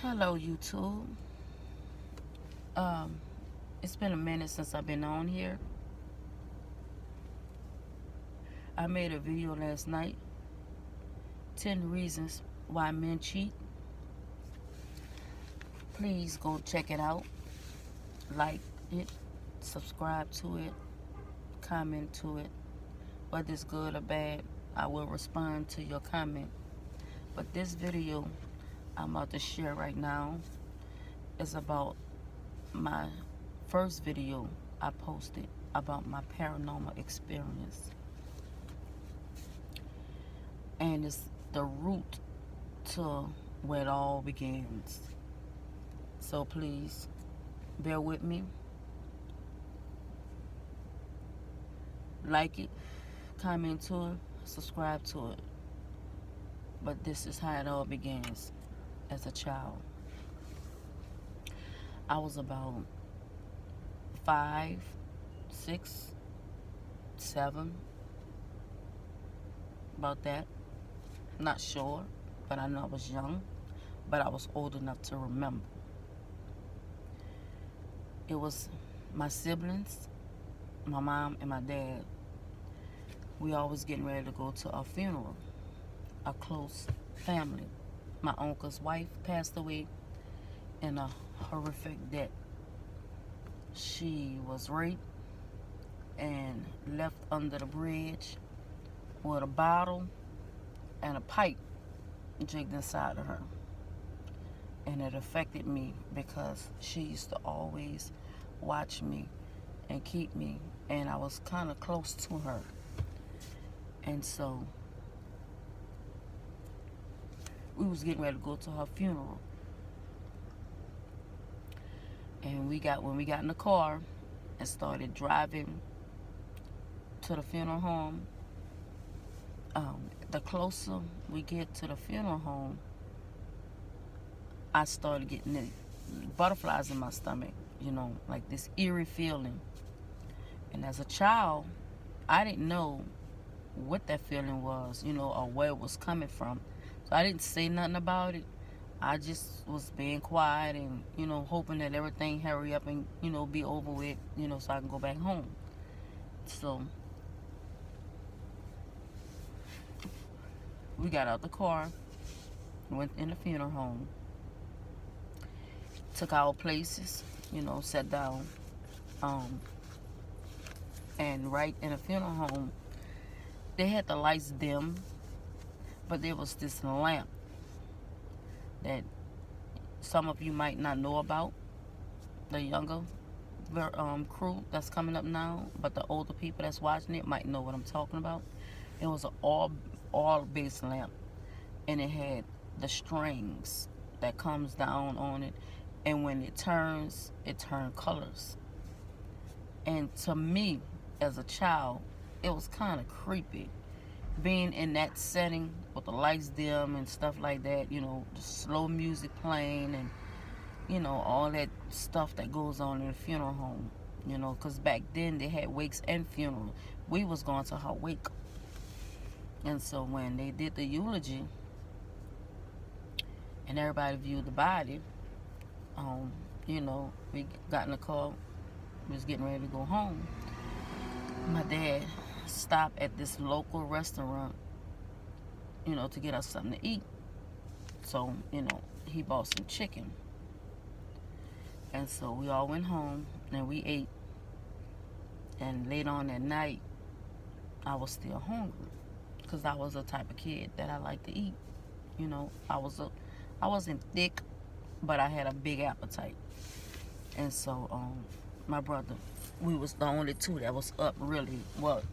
Hello, YouTube. Um, it's been a minute since I've been on here. I made a video last night, 10 reasons why men cheat. Please go check it out. Like it, subscribe to it, comment to it. Whether it's good or bad, I will respond to your comment. But this video I'm about to share right now is about my first video I posted about my paranormal experience. And it's the root to where it all begins. So please bear with me. Like it, comment to it, subscribe to it. But this is how it all begins. As a child, I was about 5, 6, 7, about that. Not sure, but I know I was young, but I was old enough to remember. It was my siblings, my mom and my dad. We always getting ready to go to a funeral, a close family. My uncle's wife passed away in a horrific death. She was raped and left under the bridge with a bottle and a pipe jigged inside of her. And it affected me because she used to always watch me and keep me, and I was kind of close to her. And so we was getting ready to go to her funeral. And when we got in the car and started driving to the funeral home, the closer we get to the funeral home, I started getting the butterflies in my stomach, like this eerie feeling. And as a child, I didn't know what that feeling was, or where it was coming from. So I didn't say nothing about it. I just was being quiet and, hoping that everything hurry up and, be over with, so I can go back home. So we got out the car, went in the funeral home, took our places, sat down. And right in the funeral home, they had the lights dim, but there was this lamp that some of you might not know about, the younger crew that's coming up now, but the older people that's watching it might know what I'm talking about. It was an all base lamp, and it had the strings that comes down on it, and when it turns colors. And to me, as a child, it was kind of creepy being in that setting with the lights dim and stuff like that, the slow music playing and, all that stuff that goes on in a funeral home, because back then they had wakes and funerals. We was going to her wake. And so when they did the eulogy and everybody viewed the body, we got in the car, we was getting ready to go home. My dad stopped at this local restaurant, to get us something to eat. So, he bought some chicken. And so we all went home and we ate. And later on that night, I was still hungry because I was the type of kid that I like to eat. I wasn't thick, but I had a big appetite. And so my brother, we was the only two that was up really,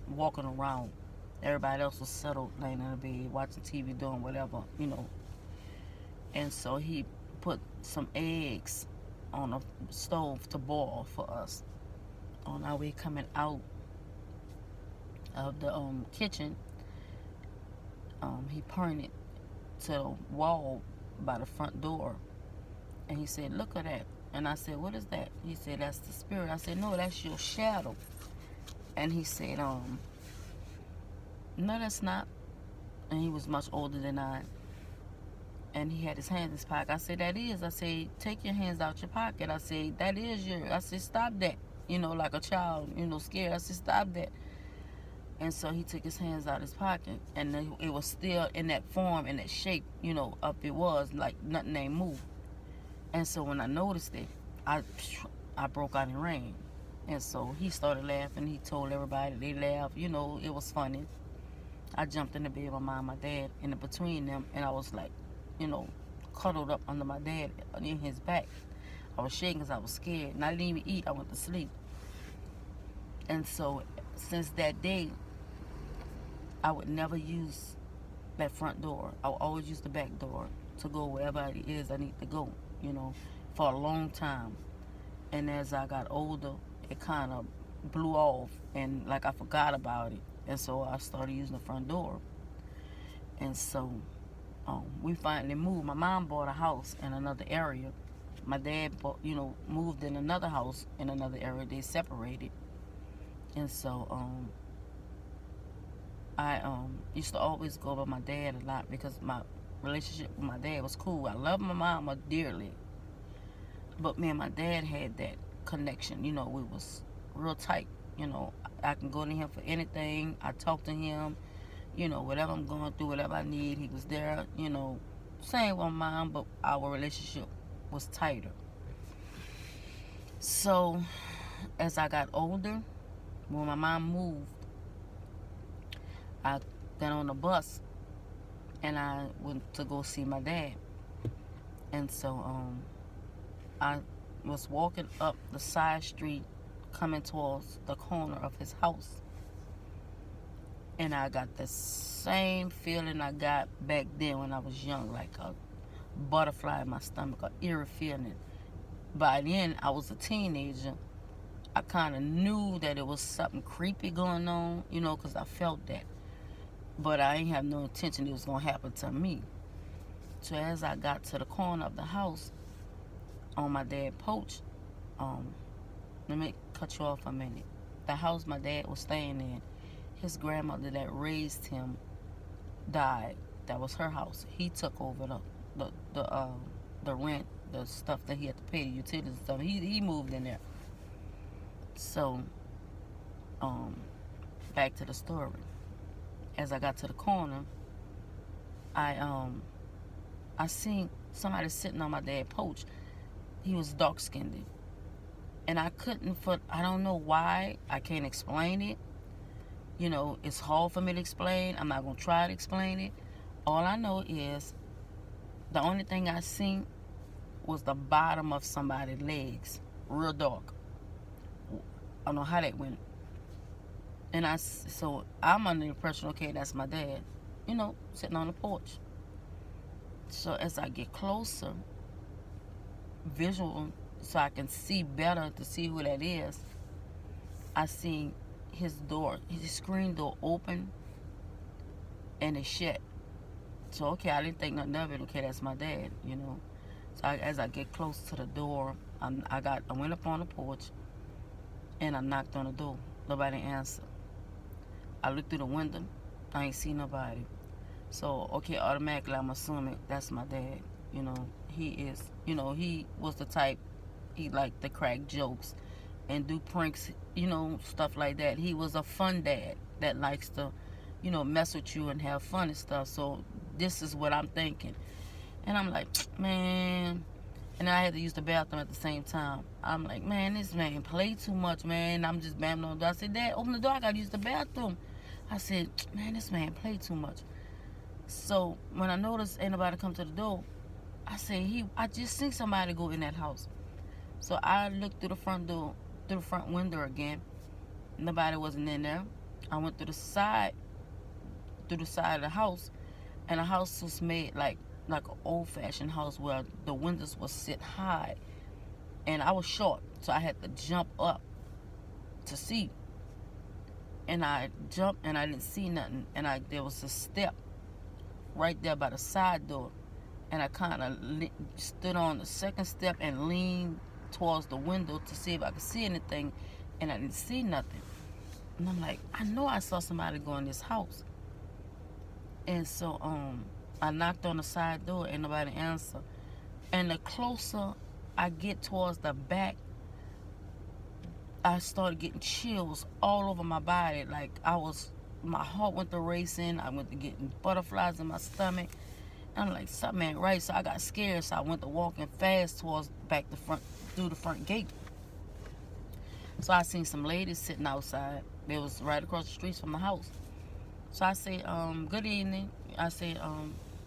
walking around. Everybody else was settled, laying in the bed, watching TV, doing whatever, And so he put some eggs on a stove to boil for us. On our way coming out of the kitchen, he pointed to the wall by the front door, and he said, "Look at that." And I said, "What is that?" He said, "That's the spirit." I said, "No, that's your shadow." And he said, "No, that's not." And he was much older than I. and he had his hands in his pocket. I said, that is. I said, take your hands out your pocket. I said, that is your. I said, stop that. Like a child, scared. I said, stop that. And so he took his hands out his pocket, and it was still in that form, in that shape, up it was, like nothing ain't moved. And so when I noticed it, I broke out in rain. And so he started laughing. He told everybody, they laughed. It was funny. I jumped in the bed with my mom and my dad, and in between them, and I was like, cuddled up under my dad in his back. I was shaking because I was scared, and I didn't even eat. I went to sleep. And so since that day, I would never use that front door. I would always use the back door to go wherever it is I need to go, for a long time. And as I got older, it kind of blew off, and like I forgot about it. And so I started using the front door. And so we finally moved. My mom bought a house in another area. My dad moved in another house in another area. They separated. And so I used to always go with my dad a lot because my relationship with my dad was cool. I love my mama dearly, but me and my dad had that connection. We was real tight. I can go to him for anything. I talk to him. Whatever I'm going through, whatever I need, he was there. Same with my mom, but our relationship was tighter. So as I got older, when my mom moved, I got on the bus and I went to go see my dad. And so I was walking up the side street coming towards the corner of his house, and I got the same feeling I got back then when I was young, like a butterfly in my stomach, an eerie feeling. By then I was a teenager. I kind of knew that it was something creepy going on, because I felt that. But I ain't have no intention it was going to happen to me. So as I got to the corner of the house on my dad's porch, let me cut you off a minute. The house my dad was staying in, his grandmother that raised him died. That was her house. He took over the rent, the stuff that he had to pay, the utilities and stuff. He moved in there. So, back to the story. As I got to the corner, I seen somebody sitting on my dad's porch. He was dark skinned. And I don't know why. I can't explain it. It's hard for me to explain. I'm not going to try to explain it. All I know is the only thing I seen was the bottom of somebody's legs, real dark. I don't know how that went. And so I'm under the impression, okay, that's my dad, sitting on the porch. So as I get closer, visual, so I can see better to see who that is, I see his screen door open and it shut. So okay, I didn't think nothing of it. Okay, that's my dad, So as I get close to the door, I went up on the porch and I knocked on the door. Nobody answered. I looked through the window. I ain't see nobody. So okay, automatically I'm assuming that's my dad. He is. He was the type. He liked to crack jokes and do pranks. Stuff like that. He was a fun dad that likes to, mess with you and have fun and stuff. So this is what I'm thinking. And I'm like, man. And I had to use the bathroom at the same time. I'm like, man, this man play too much, man. I'm just banging on the door. I said, Dad, open the door. I got to use the bathroom. I said, man, this man play too much. So when I noticed ain't nobody come to the door, I said, I just seen somebody go in that house. So I looked through the front door, through the front window again. Nobody wasn't in there. I went through the side of the house, and the house was made like an old-fashioned house where the windows would sit high. And I was short, so I had to jump up to see. And I jumped, and I didn't see nothing. And there was a step right there by the side door. And I kind of stood on the second step and leaned towards the window to see if I could see anything. And I didn't see nothing. And I'm like, I know I saw somebody go in this house. And so I knocked on the side door, and nobody answered. And the closer I get towards the back, I started getting chills all over my body. Like my heart went to racing. I went to getting butterflies in my stomach. I'm like, something ain't right. So I got scared. So I went to walking fast towards back the front, through the front gate. So I seen some ladies sitting outside. They was right across the street from the house. So I said, good evening. I said,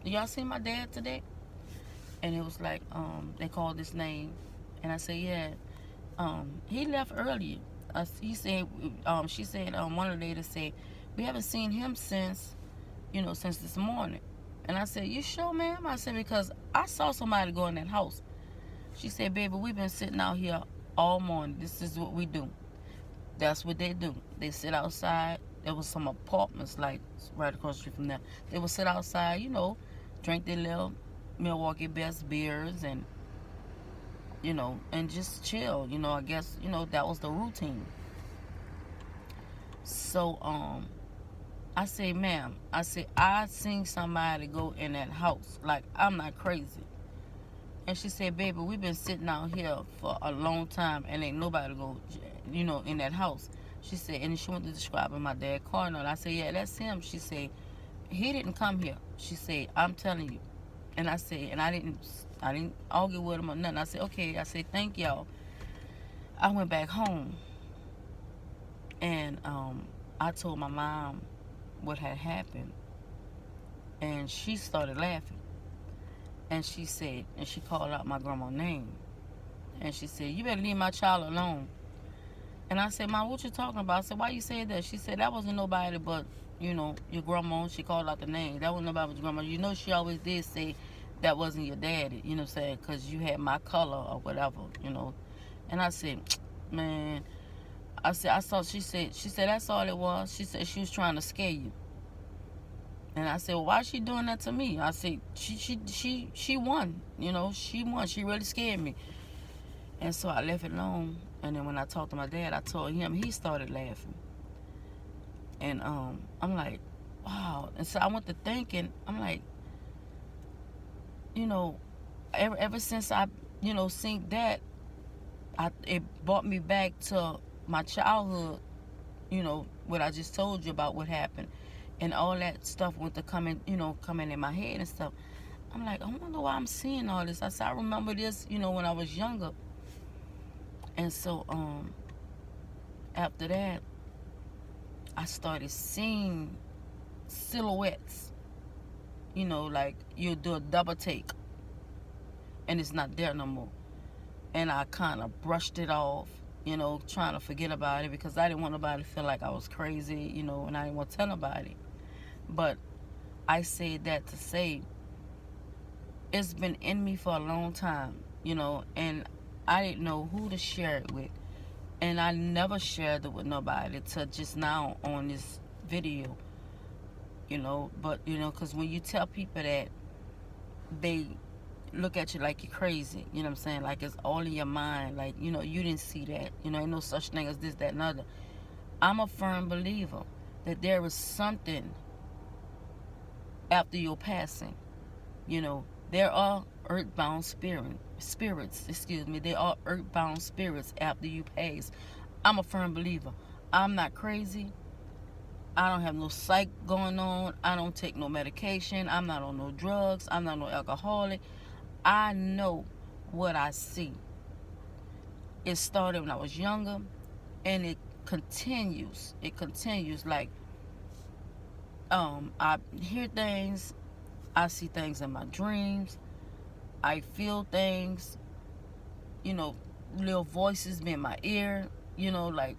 y'all see my dad today? And it was like, they called his name. And I said, yeah. He left earlier. He said, she said, one of the ladies said, we haven't seen him since this morning. And I said, you sure, ma'am? I said, because I saw somebody go in that house. She said, baby, we've been sitting out here all morning. This is what we do. That's what they do. They sit outside. There was some apartments like right across the street from there. They would sit outside, drink their little Milwaukee Best beers and and just chill. I guess, that was the routine. So, I say, ma'am, I seen somebody go in that house. Like, I'm not crazy. And she said, baby, we've been sitting out here for a long time and ain't nobody go, in that house. She said, and she went to describing my dad car. And I said, yeah, that's him. She said, he didn't come here. She said, I'm telling you. And I said, and I didn't argue with him or nothing. I said, okay. I said, thank y'all. I went back home. And I told my mom what had happened. And she started laughing. And she said, and she called out my grandma's name. And she said, you better leave my child alone. And I said, Mom, what you talking about? I said, why you said that? She said, that wasn't nobody but, your grandma. She called out the name. That wasn't nobody but your grandma. She always did say that wasn't your daddy, what I'm saying? Because you had my color or whatever, And I said, man, I saw, she said, that's all it was. She said she was trying to scare you. And I said, well, why is she doing that to me? I said, she won, she won. She really scared me. And so I left it alone. And then when I talked to my dad, I told him, he started laughing. And I'm like, wow. And so I went to thinking, I'm like, ever since I, seen that, it brought me back to my childhood, what I just told you about what happened. And all that stuff went to coming in my head and stuff. I'm like, I wonder why I'm seeing all this. I said, I remember this, when I was younger. And so, after that, I started seeing silhouettes. Like you do a double take, and it's not there no more. And I kind of brushed it off, trying to forget about it because I didn't want nobody to feel like I was crazy, and I didn't want to tell nobody. But I said that to say it's been in me for a long time, and I didn't know who to share it with. And I never shared it with nobody till just now on this video, But, because when you tell people that, they look at you like you're crazy, you know what I'm saying? Like it's all in your mind. Like, you didn't see that. Ain't no such thing as this, that, and other. I'm a firm believer that there is something after your passing. There are earthbound spirits, there are earthbound spirits after you pass. I'm a firm believer. I'm not crazy. I don't have no psych going on. I don't take no medication. I'm not on no drugs. I'm not no alcoholic. I know what I see. It started when I was younger, and it continues. Like, I hear things. I see things in my dreams. I feel things, little voices be in my ear, like,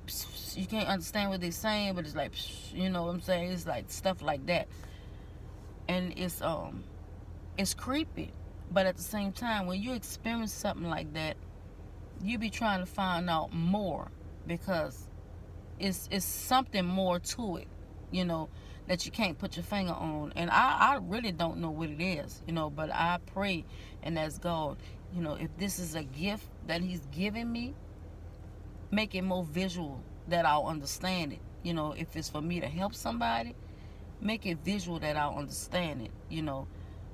you can't understand what they're saying, but it's like, what I'm saying? It's like stuff like that. And it's creepy. But at the same time, when you experience something like that, you be trying to find out more because it's something more to it, that you can't put your finger on. And I really don't know what it is, but I pray and ask God, if this is a gift that he's giving me, make it more visual that I'll understand it. If it's for me to help somebody, make it visual that I'll understand it,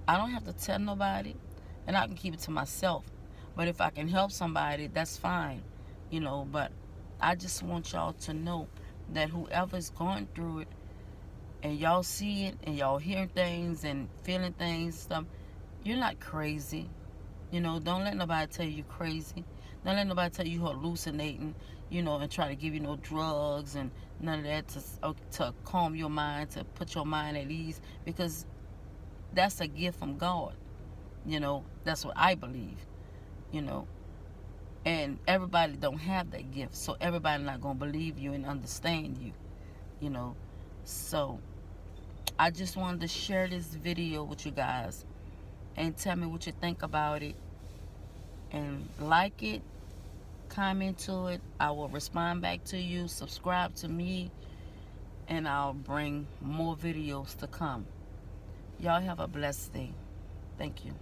I don't have to tell nobody, and I can keep it to myself. But if I can help somebody, that's fine, But I just want y'all to know that whoever's going through it, and y'all see it, and y'all hearing things and feeling things, stuff, you're not crazy. Don't let nobody tell you you're crazy. Don't let nobody tell you you're hallucinating, and try to give you no drugs and none of that to calm your mind, to put your mind at ease, because that's a gift from God. That's what I believe, you know. And everybody don't have that gift, so everybody not going to believe you and understand you, you know. So I just wanted to share this video with you guys and tell me what you think about it, and like it, comment to it. I will respond back to you. Subscribe to me, and I'll bring more videos to come. Y'all have a blessed day. Thank you.